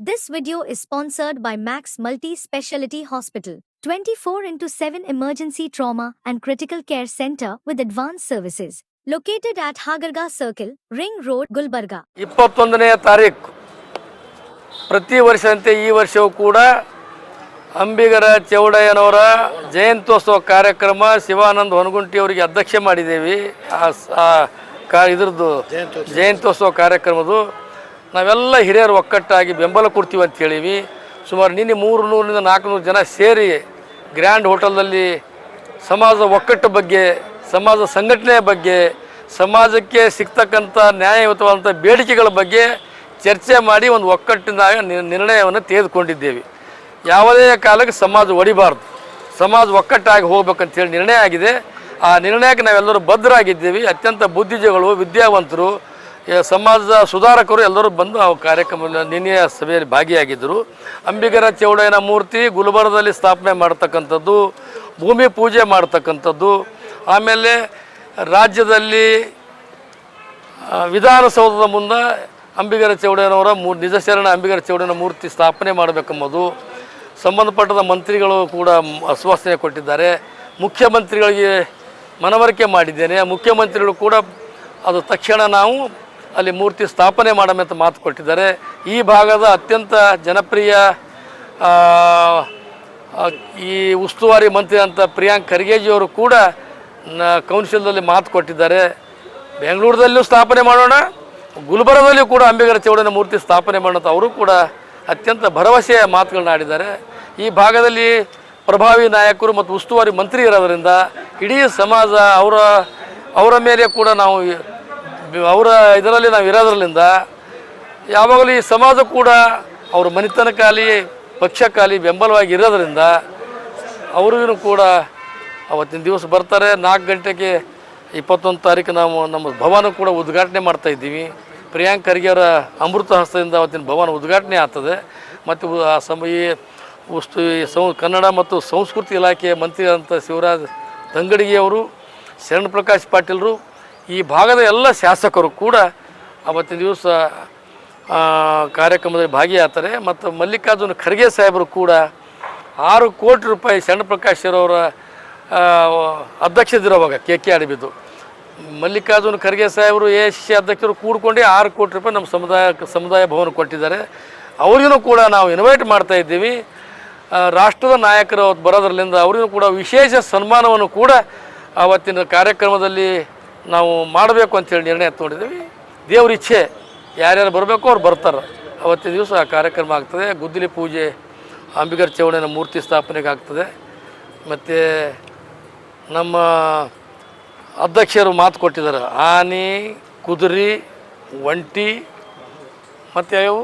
This video is sponsored by Max Multi-Speciality Hospital, 24/7 emergency trauma and critical care center with advanced services. Located at Hagarga Circle, Ring Road, Gulbarga. 21ನೇ ತಾರೀಕು ಪ್ರತಿ ವರ್ಷದಂತೆ ಈ ವರ್ಷವೂ ಕೂಡ ಅಂಬಿಗರ ಚೌಡಯ್ಯನವರ ಜಯಂತ್ಯೋತ್ಸವ ಕಾರ್ಯಕ್ರಮ ಶಿವಾನಂದ ಹೊನಗುಂಟಿ ಅವರಿಗೆ ಅಧ್ಯಕ್ಷೆ ಮಾಡಿದ್ದೇವೆ. ಇದ್ರದ್ದು ಜಯಂತ್ಯೋತ್ಸವ ಕಾರ್ಯಕ್ರಮದ್ದು ನಾವೆಲ್ಲ ಹಿರಿಯರು ಒಕ್ಕಟ್ಟಾಗಿ ಬೆಂಬಲ ಕೊಡ್ತೀವಿ ಅಂತ ಹೇಳಿವಿ. ಸುಮಾರು ನಿನ್ನೆ 300ರಿಂದ 400 ಜನ ಸೇರಿ ಗ್ರ್ಯಾಂಡ್ ಹೋಟೆಲ್ನಲ್ಲಿ ಸಮಾಜದ ಒಕ್ಕಟ್ಟು ಬಗ್ಗೆ, ಸಮಾಜ ಸಂಘಟನೆಯ ಬಗ್ಗೆ, ಸಮಾಜಕ್ಕೆ ಸಿಗ್ತಕ್ಕಂಥ ನ್ಯಾಯಯುತವಾದಂಥ ಬೇಡಿಕೆಗಳ ಬಗ್ಗೆ ಚರ್ಚೆ ಮಾಡಿ ಒಂದು ಒಕ್ಕಟ್ಟಿನಾಗ ನಿರ್ಣಯವನ್ನು ತೆಗೆದುಕೊಂಡಿದ್ದೇವೆ. ಯಾವುದೇ ಕಾಲಕ್ಕೆ ಸಮಾಜ ಒಡಿಬಾರ್ದು, ಸಮಾಜ ಒಕ್ಕಟ್ಟಾಗಿ ಹೋಗ್ಬೇಕಂತೇಳಿ ನಿರ್ಣಯ ಆಗಿದೆ. ಆ ನಿರ್ಣಯಕ್ಕೆ ನಾವೆಲ್ಲರೂ ಬದ್ಧರಾಗಿದ್ದೇವೆ. ಅತ್ಯಂತ ಬುದ್ಧಿಜೀವಿಗಳು, ವಿದ್ಯಾವಂತರು, ಸಮಾಜದ ಸುಧಾರಕರು ಎಲ್ಲರೂ ಬಂದು ಆ ಕಾರ್ಯಕ್ರಮದಲ್ಲಿ ನಿನ್ನೆಯ ಸಭೆಯಲ್ಲಿ ಭಾಗಿಯಾಗಿದ್ದರು. ಅಂಬಿಗರ ಚೌಡಯ್ಯನ ಮೂರ್ತಿ ಗುಲ್ಬರ್ಗದಲ್ಲಿ ಸ್ಥಾಪನೆ ಮಾಡ್ತಕ್ಕಂಥದ್ದು, ಭೂಮಿ ಪೂಜೆ ಮಾಡ್ತಕ್ಕಂಥದ್ದು, ಆಮೇಲೆ ರಾಜ್ಯದಲ್ಲಿ ವಿಧಾನಸೌಧದ ಮುಂದೆ ಅಂಬಿಗರ ಚೌಡಯ್ಯನವರ ನಿಜ ಶರಣ ಅಂಬಿಗರ ಚೌಡಯ್ಯನ ಮೂರ್ತಿ ಸ್ಥಾಪನೆ ಮಾಡಬೇಕೆಂಬುದು ಸಂಬಂಧಪಟ್ಟದ ಮಂತ್ರಿಗಳು ಕೂಡ ಆಶ್ವಾಸನೆ ಕೊಟ್ಟಿದ್ದಾರೆ. ಮುಖ್ಯಮಂತ್ರಿಗಳಿಗೆ ಮನವರಿಕೆ ಮಾಡಿದ್ದೇನೆ. ಮುಖ್ಯಮಂತ್ರಿಗಳು ಕೂಡ ಅದು ತಕ್ಷಣ ನಾವು ಅಲ್ಲಿ ಮೂರ್ತಿ ಸ್ಥಾಪನೆ ಮಾಡಬೇಕಂತ ಮಾತು ಕೊಟ್ಟಿದ್ದಾರೆ. ಈ ಭಾಗದ ಅತ್ಯಂತ ಜನಪ್ರಿಯ ಈ ಉಸ್ತುವಾರಿ ಮಂತ್ರಿ ಅಂತ ಪ್ರಿಯಾಂಕ್ ಖರ್ಗೆಜಿಯವರು ಕೂಡ ಕೌನ್ಸಿಲ್ದಲ್ಲಿ ಮಾತು ಕೊಟ್ಟಿದ್ದಾರೆ. ಬೆಂಗಳೂರದಲ್ಲೂ ಸ್ಥಾಪನೆ ಮಾಡೋಣ, ಗುಲ್ಬರ್ಗದಲ್ಲಿಯೂ ಕೂಡ ಅಂಬಿಗರ ಚೌಡಯ್ಯನ ಮೂರ್ತಿ ಸ್ಥಾಪನೆ ಮಾಡೋಣ ಅವರು ಕೂಡ ಅತ್ಯಂತ ಭರವಸೆಯ ಮಾತುಗಳನ್ನ ಆಡಿದ್ದಾರೆ. ಈ ಭಾಗದಲ್ಲಿ ಪ್ರಭಾವಿ ನಾಯಕರು ಮತ್ತು ಉಸ್ತುವಾರಿ ಮಂತ್ರಿ ಇರೋದರಿಂದ ಇಡೀ ಸಮಾಜ ಅವರ ಮೇಲೆ ಕೂಡ ನಾವು ಇದರಲ್ಲಿ ನಾವು ಇರೋದ್ರಲ್ಲಿಂದ ಯಾವಾಗಲೂ ಈ ಸಮಾಜ ಕೂಡ ಅವ್ರ ಮನೆತನಕ್ಕಾಗಲಿ ಪಕ್ಷಕ್ಕಾಗಲಿ ಬೆಂಬಲವಾಗಿ ಇರೋದರಿಂದ ಅವ್ರಿಗೂ ಕೂಡ ಅವತ್ತಿನ ದಿವಸ ಬರ್ತಾರೆ. 4 ಗಂಟೆಗೆ 21 ತಾರೀಕು ನಾವು ನಮ್ಮ ಭವನ ಕೂಡ ಉದ್ಘಾಟನೆ ಮಾಡ್ತಾಯಿದ್ದೀವಿ. ಪ್ರಿಯಾಂಕ್ ಖರ್ಗೆಯವರ ಅಮೃತ ಹಸ್ತದಿಂದ ಅವತ್ತಿನ ಭವನ ಉದ್ಘಾಟನೆ ಆಗ್ತದೆ. ಮತ್ತು ಈ ಕನ್ನಡ ಮತ್ತು ಸಂಸ್ಕೃತಿ ಇಲಾಖೆಯ ಮಂತ್ರಿ ಅಂತ ಶಿವರಾಜ್ ತಂಗಡಿಗೆಯವರು, ಶರಣ ಪ್ರಕಾಶ್ ಪಾಟೀಲರು, ಈ ಭಾಗದ ಎಲ್ಲ ಶಾಸಕರು ಕೂಡ ಅವತ್ತಿನ ದಿವಸ ಕಾರ್ಯಕ್ರಮದಲ್ಲಿ ಭಾಗಿಯಾಗ್ತಾರೆ. ಮತ್ತು ಮಲ್ಲಿಕಾರ್ಜುನ ಖರ್ಗೆ ಸಾಹೇಬರು ಕೂಡ 6 ಕೋಟಿ ರೂಪಾಯಿ ಶರಣ ಪ್ರಕಾಶ್ ಅವರ ಅಧ್ಯಕ್ಷದಿರುವಾಗ ಕೆ ಆಡಿಬಿದ್ದು ಮಲ್ಲಿಕಾರ್ಜುನ ಖರ್ಗೆ ಸಾಹೇಬರು AICC ಅಧ್ಯಕ್ಷರು ಕೂಡ್ಕೊಂಡು 6 ಕೋಟಿ ರೂಪಾಯಿ ನಮ್ಮ ಸಮುದಾಯ ಭವನ ಕೊಟ್ಟಿದ್ದಾರೆ. ಅವರಿಗೂ ಕೂಡ ನಾವು ಇನ್ವೈಟ್ ಮಾಡ್ತಾ ಇದ್ದೀವಿ. ರಾಷ್ಟ್ರದ ನಾಯಕರು ಅವತ್ತು ಬರೋದ್ರಲ್ಲಿಂದ ಅವರಿಗೂ ಕೂಡ ವಿಶೇಷ ಸನ್ಮಾನವನ್ನು ಕೂಡ ಆವತ್ತಿನ ಕಾರ್ಯಕ್ರಮದಲ್ಲಿ ನಾವು ಮಾಡಬೇಕು ಅಂತೇಳಿ ನಿರ್ಣಯ ತೊಗೊಂಡಿದ್ದೀವಿ. ದೇವ್ರ ಇಚ್ಛೆ, ಯಾರ್ಯಾರು ಬರಬೇಕು ಅವ್ರು ಬರ್ತಾರೆ. ಅವತ್ತಿನ ದಿವಸ ಆ ಕಾರ್ಯಕ್ರಮ ಆಗ್ತದೆ. ಗುದ್ದಲಿ ಪೂಜೆ, ಅಂಬಿಗರ ಚೌಡಯ್ಯನ ಮೂರ್ತಿ ಸ್ಥಾಪನೆಗೆ ಆಗ್ತದೆ. ಮತ್ತು ನಮ್ಮ ಅಧ್ಯಕ್ಷರು ಮಾತು ಕೊಟ್ಟಿದ್ದಾರೆ, ಆನೆ, ಕುದುರೆ, ಒಂಟಿ ಮತ್ತು ಯಾವ್ಯಾವು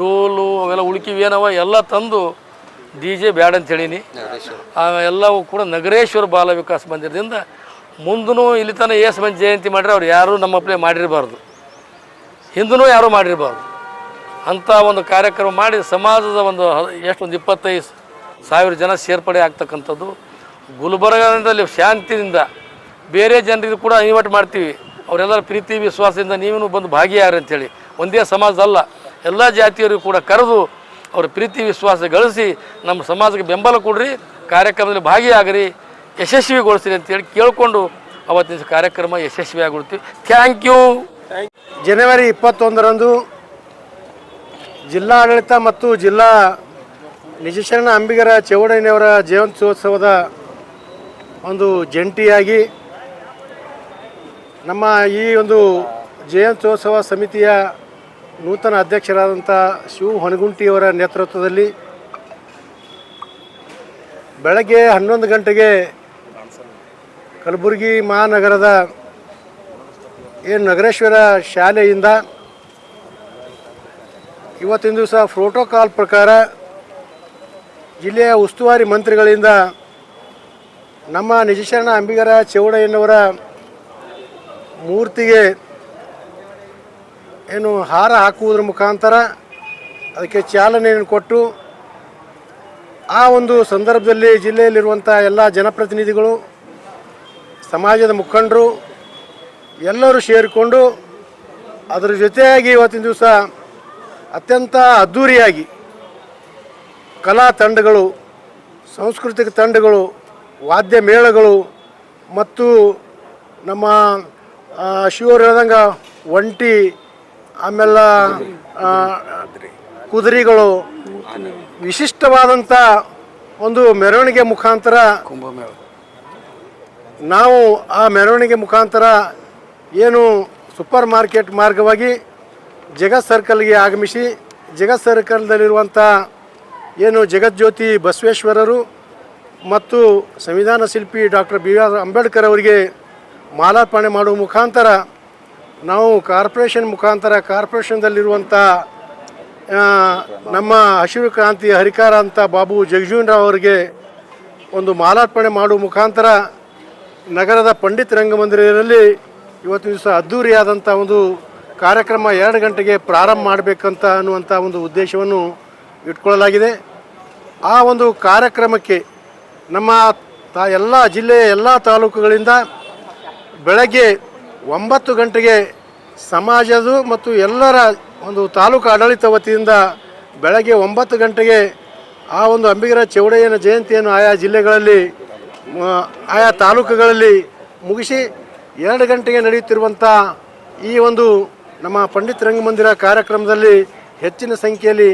ಡೋಲು ಅವೆಲ್ಲ ಉಳ್ಕಿವೇನವ ಎಲ್ಲ ತಂದು DJ ಬ್ಯಾಡ ಅಂತ ಹೇಳೀನಿ. ಎಲ್ಲವೂ ಕೂಡ ನಗರೇಶ್ವರ ಬಾಲ ವಿಕಾಸ ಮಂದಿರದಿಂದ ಮುಂದೂ ಇಲ್ಲಿ ತನಕ ಏಸು ಮಂದಿ ಜಯಂತಿ ಮಾಡಿದ್ರೆ ಅವ್ರು ಯಾರೂ ನಮ್ಮ ಅಪ್ಲೈ ಮಾಡಿರಬಾರ್ದು, ಹಿಂದೂ ಯಾರೂ ಮಾಡಿರಬಾರ್ದು ಅಂಥ ಒಂದು ಕಾರ್ಯಕ್ರಮ ಮಾಡಿ ಸಮಾಜದ ಒಂದು 25,000 ಜನ ಸೇರ್ಪಡೆ ಆಗ್ತಕ್ಕಂಥದ್ದು. ಗುಲ್ಬರ್ಗದಲ್ಲಿ ಶಾಂತಿಯಿಂದ ಬೇರೆ ಜನರಿಗೆ ಕೂಡ ಇನ್ವೈಟ್ ಮಾಡ್ತೀವಿ. ಅವರೆಲ್ಲರ ಪ್ರೀತಿ ವಿಶ್ವಾಸದಿಂದ ನೀವೂ ಬಂದು ಭಾಗಿಯಾಗ್ರಿ ಅಂಥೇಳಿ. ಒಂದೇ ಸಮಾಜದಲ್ಲ, ಎಲ್ಲ ಜಾತಿಯರಿಗೂ ಕೂಡ ಕರೆದು ಅವ್ರ ಪ್ರೀತಿ ವಿಶ್ವಾಸ ಗಳಿಸಿ ನಮ್ಮ ಸಮಾಜಕ್ಕೆ ಬೆಂಬಲ ಕೊಡ್ರಿ, ಕಾರ್ಯಕ್ರಮದಲ್ಲಿ ಭಾಗಿಯಾಗ್ರಿ, ಯಶಸ್ವಿಗೊಳಿಸ್ರಿ ಅಂತೇಳಿ ಕೇಳಿಕೊಂಡು ಅವತ್ತಿನ ಕಾರ್ಯಕ್ರಮ ಯಶಸ್ವಿಯಾಗಿಡ್ತೀವಿ. Thank you. ಜನವರಿ 21ರಂದು ಜಿಲ್ಲಾಡಳಿತ ಮತ್ತು ಜಿಲ್ಲಾ ನಿಜಶರಣ ಅಂಬಿಗರ ಚೌಡಯ್ಯನವರ ಜಯಂತ್ಯೋತ್ಸವದ ಒಂದು ಜಂಟಿಯಾಗಿ ನಮ್ಮ ಈ ಒಂದು ಜಯಂತ್ಯೋತ್ಸವ ಸಮಿತಿಯ ನೂತನ ಅಧ್ಯಕ್ಷರಾದಂಥ ಶಿವ ಹೊನಗುಂಟಿಯವರ ನೇತೃತ್ವದಲ್ಲಿ ಬೆಳಗ್ಗೆ 11 ಗಂಟೆಗೆ ಕಲಬುರಗಿ ಮಹಾನಗರದ ನಗರೇಶ್ವರ ಶಾಲೆಯಿಂದ ಇವತ್ತಿನ ದಿವಸ ಪ್ರೋಟೋಕಾಲ್ ಪ್ರಕಾರ ಜಿಲ್ಲೆಯ ಉಸ್ತುವಾರಿ ಮಂತ್ರಿಗಳಿಂದ ನಮ್ಮ ನಿಜಶರಣ ಅಂಬಿಗರ ಚೌಡಯ್ಯನವರ ಮೂರ್ತಿಗೆ ಹಾರ ಹಾಕುವುದರ ಮುಖಾಂತರ ಅದಕ್ಕೆ ಚಾಲನೆಯನ್ನು ಕೊಟ್ಟು ಆ ಒಂದು ಸಂದರ್ಭದಲ್ಲಿ ಜಿಲ್ಲೆಯಲ್ಲಿರುವಂಥ ಎಲ್ಲ ಜನಪ್ರತಿನಿಧಿಗಳು, ಸಮಾಜದ ಮುಖಂಡರು ಎಲ್ಲರೂ ಸೇರಿಕೊಂಡು ಅದರ ಜೊತೆಯಾಗಿ ಇವತ್ತಿನ ದಿವಸ ಅತ್ಯಂತ ಅದ್ಧೂರಿಯಾಗಿ ಕಲಾ ತಂಡಗಳು, ಸಾಂಸ್ಕೃತಿಕ ತಂಡಗಳು, ವಾದ್ಯ ಮೇಳಗಳು ಮತ್ತು ನಮ್ಮ ಶಿವರು ಹೇಳ್ದಂಗೆ ಒಂಟಿ, ಆಮೇಲೆ ಕುದುರೆಗಳು, ವಿಶಿಷ್ಟವಾದಂಥ ಒಂದು ಮೆರವಣಿಗೆ ಮುಖಾಂತರ ನಾವು ಆ ಮೆರವಣಿಗೆ ಮುಖಾಂತರ ಏನು ಸೂಪರ್ ಮಾರ್ಕೆಟ್ ಮಾರ್ಗವಾಗಿ ಜಗತ್ ಸರ್ಕಲ್ಗೆ ಆಗಮಿಸಿ, ಜಗತ್ ಸರ್ಕಲ್ದಲ್ಲಿರುವಂಥ ಏನು ಜಗಜ್ಯೋತಿ ಬಸವೇಶ್ವರರು ಮತ್ತು ಸಂವಿಧಾನ ಶಿಲ್ಪಿ ಡಾಕ್ಟರ್ BR ಅಂಬೇಡ್ಕರ್ ಅವರಿಗೆ ಮಾಲಾರ್ಪಣೆ ಮಾಡುವ ಮುಖಾಂತರ ನಾವು ಕಾರ್ಪೊರೇಷನ್ದಲ್ಲಿರುವಂಥ ನಮ್ಮ ಹಸಿರು ಕ್ರಾಂತಿ ಹರಿಕಾರ ಅಂತ ಬಾಬು ಜಗಜೀವನರಾವ್ ಅವರಿಗೆ ಒಂದು ಮಾಲಾರ್ಪಣೆ ಮಾಡುವ ಮುಖಾಂತರ ನಗರದ ಪಂಡಿತ್ ರಂಗಮಂದಿರದಲ್ಲಿ ಇವತ್ತಿನ ದಿವಸ ಅದ್ಧೂರಿಯಾದಂಥ ಒಂದು ಕಾರ್ಯಕ್ರಮ 2 ಗಂಟೆಗೆ ಪ್ರಾರಂಭ ಮಾಡಬೇಕಂತ ಅನ್ನುವಂಥ ಒಂದು ಉದ್ದೇಶವನ್ನು ಇಟ್ಕೊಳ್ಳಲಾಗಿದೆ. ಆ ಒಂದು ಕಾರ್ಯಕ್ರಮಕ್ಕೆ ನಮ್ಮ ಎಲ್ಲ ಜಿಲ್ಲೆಯ ಎಲ್ಲ ತಾಲೂಕುಗಳಿಂದ ಬೆಳಗ್ಗೆ 9 ಗಂಟೆಗೆ ಸಮಾಜದ ಮತ್ತು ಎಲ್ಲರ ಒಂದು ತಾಲೂಕು ಆಡಳಿತ ವತಿಯಿಂದ ಬೆಳಗ್ಗೆ 9 ಗಂಟೆಗೆ ಆ ಒಂದು ಅಂಬಿಗರ ಚೌಡಯ್ಯನ ಜಯಂತಿಯನ್ನು ಆಯಾ ಜಿಲ್ಲೆಗಳಲ್ಲಿ ಆಯಾ ತಾಲೂಕುಗಳಲ್ಲಿ ಮುಗಿಸಿ 2 ಗಂಟೆಗೆ ನಡೆಯುತ್ತಿರುವಂಥ ಈ ಒಂದು ನಮ್ಮ ಪಂಡಿತ್ ರಂಗಮಂದಿರ ಕಾರ್ಯಕ್ರಮದಲ್ಲಿ ಹೆಚ್ಚಿನ ಸಂಖ್ಯೆಯಲ್ಲಿ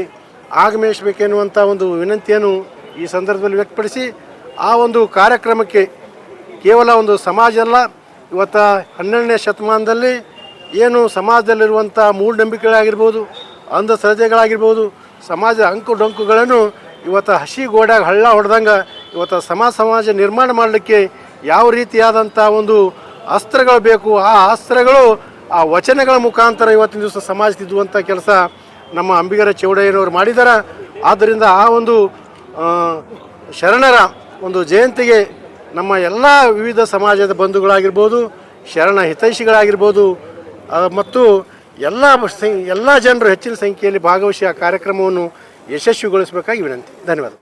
ಆಗಮಿಸಬೇಕೆನ್ನುವಂಥ ಒಂದು ವಿನಂತಿಯನ್ನು ಈ ಸಂದರ್ಭದಲ್ಲಿ ವ್ಯಕ್ತಪಡಿಸಿ, ಆ ಒಂದು ಕಾರ್ಯಕ್ರಮಕ್ಕೆ ಕೇವಲ ಒಂದು ಸಮಾಜ ಅಲ್ಲ, ಇವತ್ತು 12ನೇ ಶತಮಾನದಲ್ಲಿ ಏನು ಸಮಾಜದಲ್ಲಿರುವಂಥ ಮೂಢನಂಬಿಕೆಗಳಾಗಿರ್ಬೋದು, ಅಂಧಶ್ರದ್ಧೆಗಳಾಗಿರ್ಬೋದು, ಸಮಾಜದ ಅಂಕು ಡೊಂಕುಗಳನ್ನು ಇವತ್ತು ಹಸಿ ಗೋಡ್ಯಾಗ ಹಳ್ಳ ಹೊಡೆದಂಗೆ ಇವತ್ತು ಸಮಾಜ ನಿರ್ಮಾಣ ಮಾಡಲಿಕ್ಕೆ ಯಾವ ರೀತಿಯಾದಂಥ ಒಂದು ಅಸ್ತ್ರಗಳು ಬೇಕು, ಆ ಅಸ್ತ್ರಗಳು ಆ ವಚನಗಳ ಮುಖಾಂತರ ಇವತ್ತಿನ ದಿವಸ ಸಮಾಜ ತಿದ್ದುವಂಥ ಕೆಲಸ ನಮ್ಮ ಅಂಬಿಗರ ಚೌಡಯ್ಯನವರು ಮಾಡಿದ್ದಾರೆ. ಆದ್ದರಿಂದ ಆ ಒಂದು ಶರಣರ ಒಂದು ಜಯಂತಿಗೆ ನಮ್ಮ ಎಲ್ಲ ವಿವಿಧ ಸಮಾಜದ ಬಂಧುಗಳಾಗಿರ್ಬೋದು, ಶರಣ ಹಿತೈಷಿಗಳಾಗಿರ್ಬೋದು ಮತ್ತು ಎಲ್ಲ ಜನರು ಹೆಚ್ಚಿನ ಸಂಖ್ಯೆಯಲ್ಲಿ ಭಾಗವಹಿಸಿ ಆ ಕಾರ್ಯಕ್ರಮವನ್ನು ಯಶಸ್ವಿಗೊಳಿಸಬೇಕಾಗಿ ವಿನಂತಿ. ಧನ್ಯವಾದ.